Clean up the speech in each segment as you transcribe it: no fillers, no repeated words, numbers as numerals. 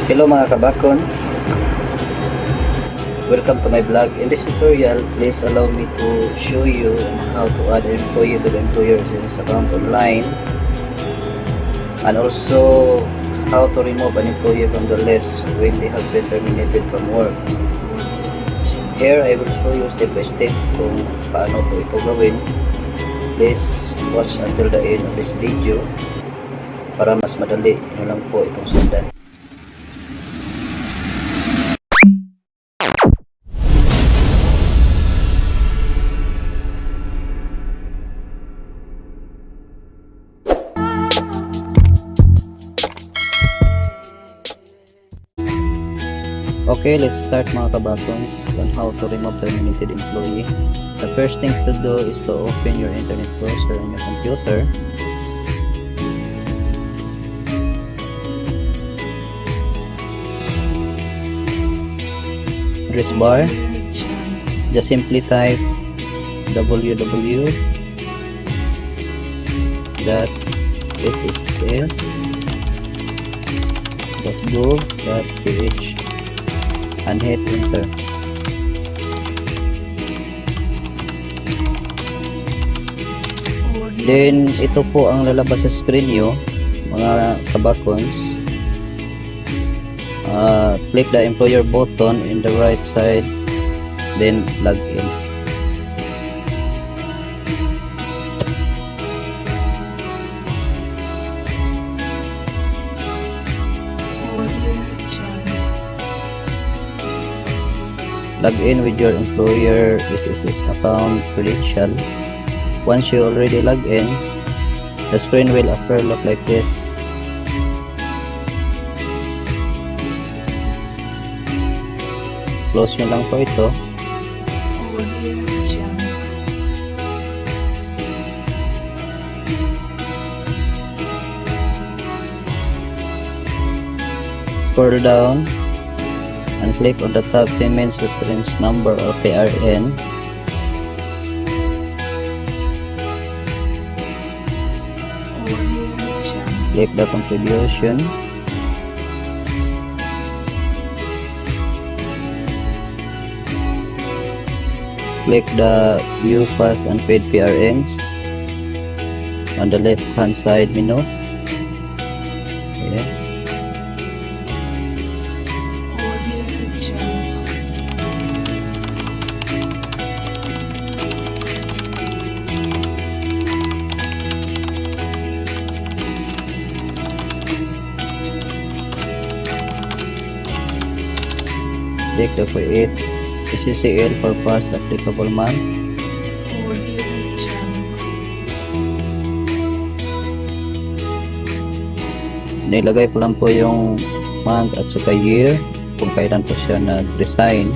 Hello mga kabakons, welcome to my vlog. In this tutorial, please allow me to show you how to add an employee to the employer business account online, and also how to remove an employee from the list when they have been terminated from work. Here I will show you step by step kung paano po ito gawin. Please watch until the end of this video para mas madali nyo lang po itong sundan. Okay, let's start mga kabakons on how to remove terminated employee. The first things to do is to open your internet browser on your computer. Address bar, just simply type www.sss.gov.ph and hit enter. Then ito po ang lalabas sa screen nyo mga kabakons. Click the employer button in the right side, then log in. Log in with your employer SSS account credential. Once you already log in, the screen will appear look like this. Close nyo lang po ito. Scroll down and click on the tab Payments Reference Number or PRN. Click the contribution. Click the View Past and Paid PRNs on the left hand side menu. Okay. Click the Create SCCL for past applicable month. Nilagay ko lang po yung month at saka year kung kailan po siya nag-resign.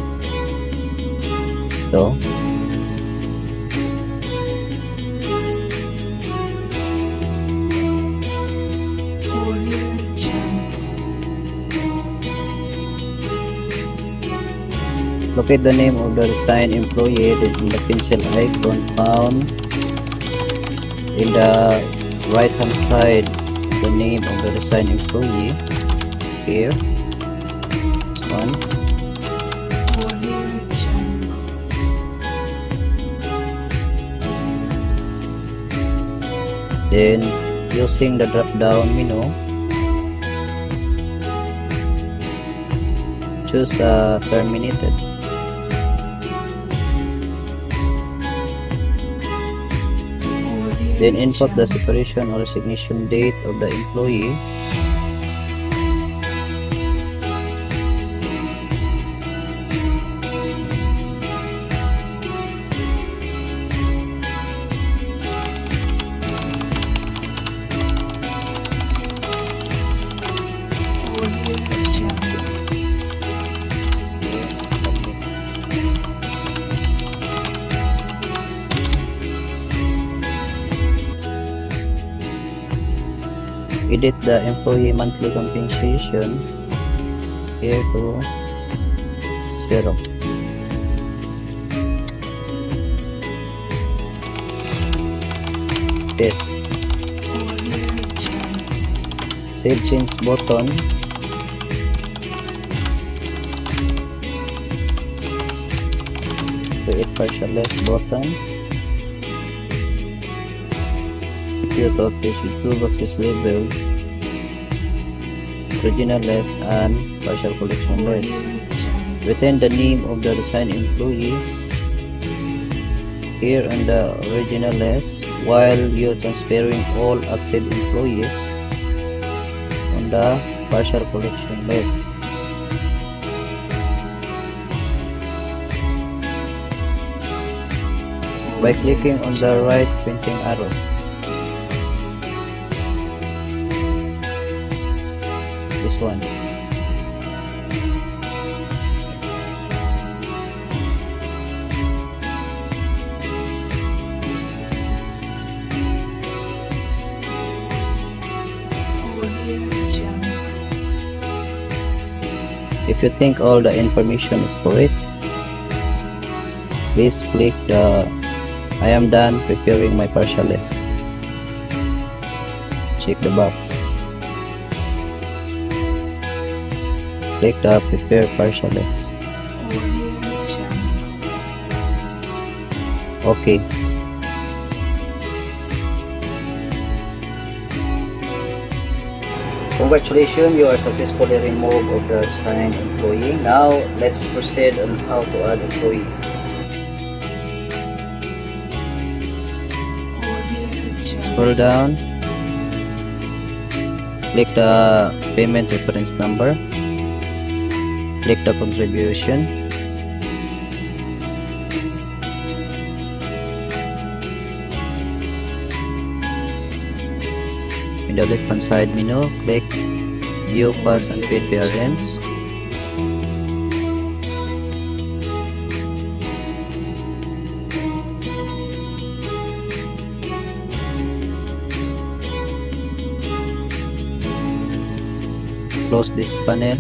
Ito. Locate the name of the resigned employee in the pencil icon found in the right hand side. The name of the resigned employee here. This one. Then using the drop down menu, choose terminated. Then input the separation or resignation date of the employee. Edit the employee monthly compensation here to 0. Yes. Save change button create partialless button. Secure top page with two boxes labeled original list and partial collection list. Within the name of the design employee here on the original list, while you transferring all active employees on the partial collection list. By clicking on the right pointing arrow. This one. If you think all the information is correct, please click the I am done preparing my partial list. Check the box. Click the prepare partial list. Okay. Congratulations, you are successfully removed of the assigned employee. Now, let's proceed on how to add employee. Scroll down. Click the payment reference number. Click the contribution. In the left hand side menu, click View Past and Paid PRMs. Close this panel.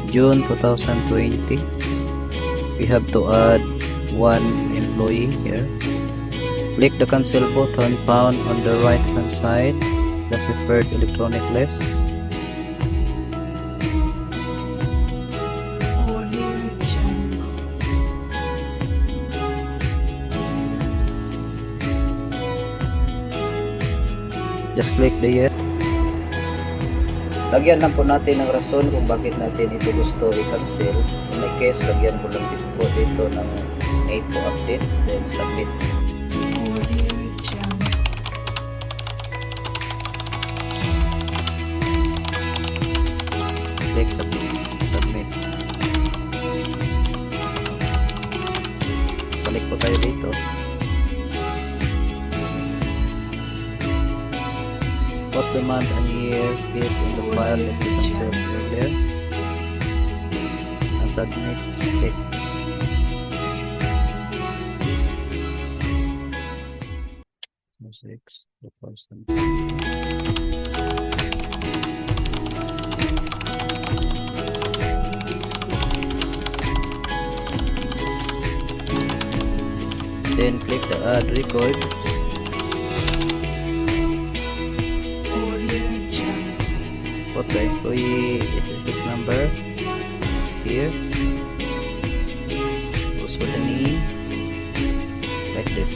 June 2020. We have to add one employee here. Click the cancel button found on the right hand side, the preferred electronic list. Just click the yes. Lagyan lang po natin ng rason kung bakit natin ito gusto i-cancel. In my case, lagyan ko lang po dito ng 8 to update, then submit. Click submit. Balik po tayo dito. Put the month and year is in the file that you can save earlier and submit. Click. The person. Then click the add record. Put the employee SSS number here. Also the name, like this.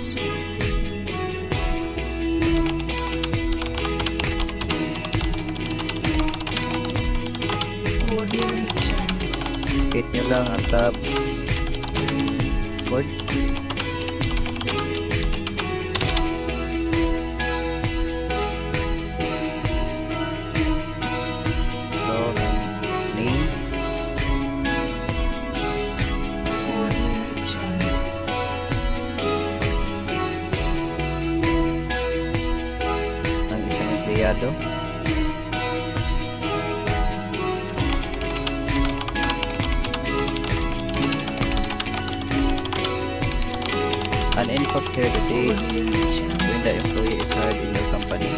Hit nyo lang ang tab record. And input here the date when the employee is hired in your company.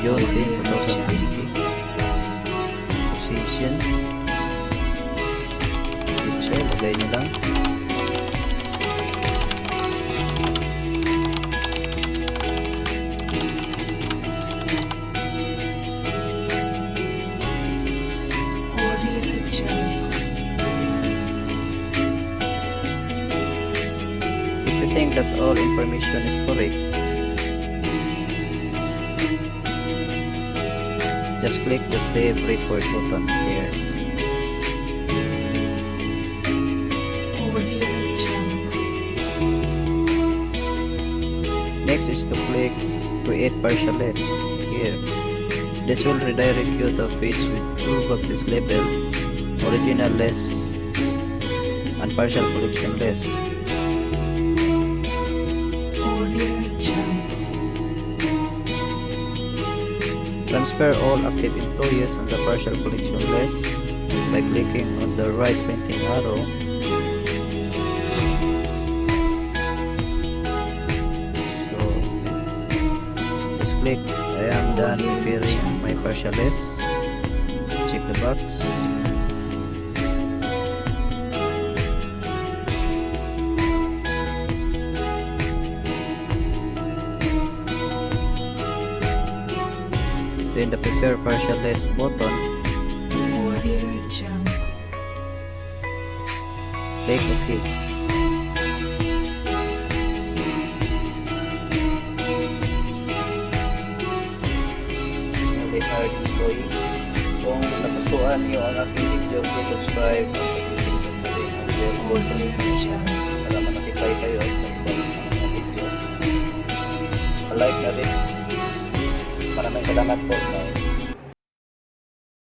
June 10, 2020. you think that all information is correct, just click the save report button here. Next is to click create partial list here. This will redirect you to a page with two boxes labeled original list and partial collection list. Transfer all active employees on the partial collection list by clicking on the right pointing arrow. So just click I am done preparing my partial list. Check the box. Then the prepare partial list button, click OK. Newly hired employee. Kung nagustuhan niyo ang aking video, please subscribe para ma-notify kayo sa ibang mga video. Like na rin. Maraming salamat po.